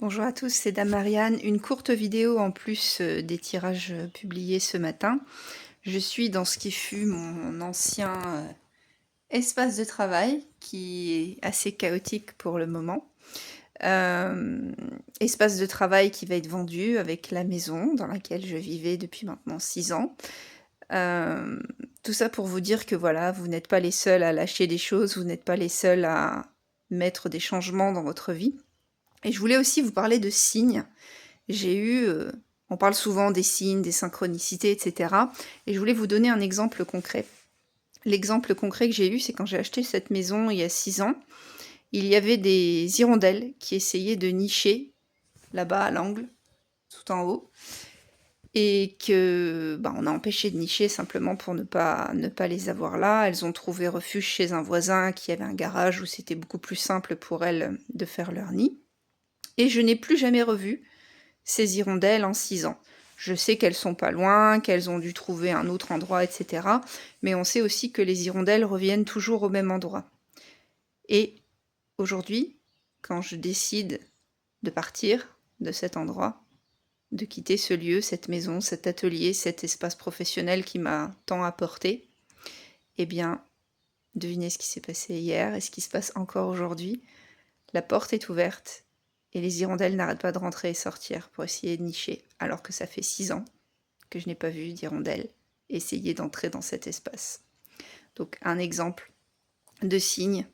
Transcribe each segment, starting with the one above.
Bonjour à tous, c'est Dame Marianne. Une courte vidéo en plus des tirages publiés ce matin. Je suis dans ce qui fut mon ancien espace de travail, qui est assez chaotique pour le moment. Espace de travail qui va être vendu avec la maison dans laquelle je vivais depuis maintenant 6 ans. Tout ça pour vous dire que voilà, vous n'êtes pas les seuls à lâcher des choses, vous n'êtes pas les seuls à mettre des changements dans votre vie. Et je voulais aussi vous parler de signes. J'ai eu, on parle souvent des signes, des synchronicités, etc. Et je voulais vous donner un exemple concret. L'exemple concret que j'ai eu, c'est quand j'ai acheté cette maison il y a 6 ans. Il y avait des hirondelles qui essayaient de nicher là-bas à l'angle, tout en haut. Et que on a empêché de nicher simplement pour ne pas les avoir là. Elles ont trouvé refuge chez un voisin qui avait un garage où c'était beaucoup plus simple pour elles de faire leur nid. Et je n'ai plus jamais revu ces hirondelles en 6 ans. Je sais qu'elles sont pas loin, qu'elles ont dû trouver un autre endroit, etc. Mais on sait aussi que les hirondelles reviennent toujours au même endroit. Et aujourd'hui, quand je décide de partir de cet endroit, de quitter ce lieu, cette maison, cet atelier, cet espace professionnel qui m'a tant apporté, eh bien, devinez ce qui s'est passé hier et ce qui se passe encore aujourd'hui. La porte est ouverte et les hirondelles n'arrêtent pas de rentrer et sortir pour essayer de nicher, alors que ça fait 6 ans que je n'ai pas vu d'hirondelles essayer d'entrer dans cet espace. Donc un exemple de signe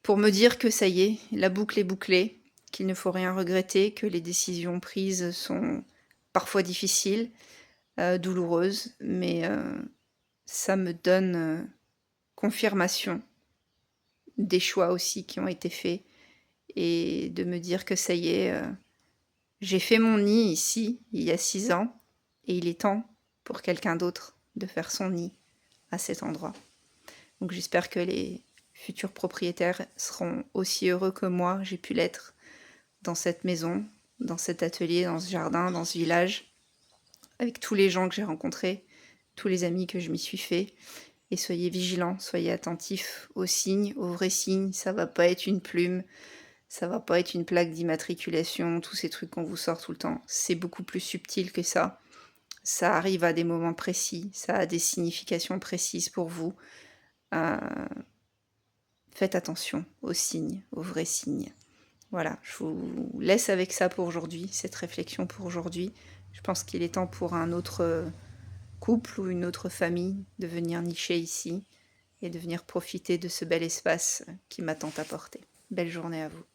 pour me dire que ça y est, la boucle est bouclée, qu'il ne faut rien regretter, que les décisions prises sont parfois difficiles, douloureuses, mais ça me donne confirmation des choix aussi qui ont été faits, et de me dire que ça y est, j'ai fait mon nid ici, il y a 6 ans, et il est temps pour quelqu'un d'autre de faire son nid à cet endroit. Donc j'espère que les futurs propriétaires seront aussi heureux que moi, j'ai pu l'être, dans cette maison, dans cet atelier, dans ce jardin, dans ce village, avec tous les gens que j'ai rencontrés, tous les amis que je m'y suis fait. Et soyez vigilants, soyez attentifs aux signes, aux vrais signes. Ça va pas être une plume, ça va pas être une plaque d'immatriculation, tous ces trucs qu'on vous sort tout le temps. C'est beaucoup plus subtil que ça. Ça arrive à des moments précis, ça a des significations précises pour vous. Faites attention aux signes, aux vrais signes. Voilà, je vous laisse avec ça pour aujourd'hui, cette réflexion pour aujourd'hui. Je pense qu'il est temps pour un autre couple ou une autre famille de venir nicher ici et de venir profiter de ce bel espace qui m'a tant apporté. Belle journée à vous.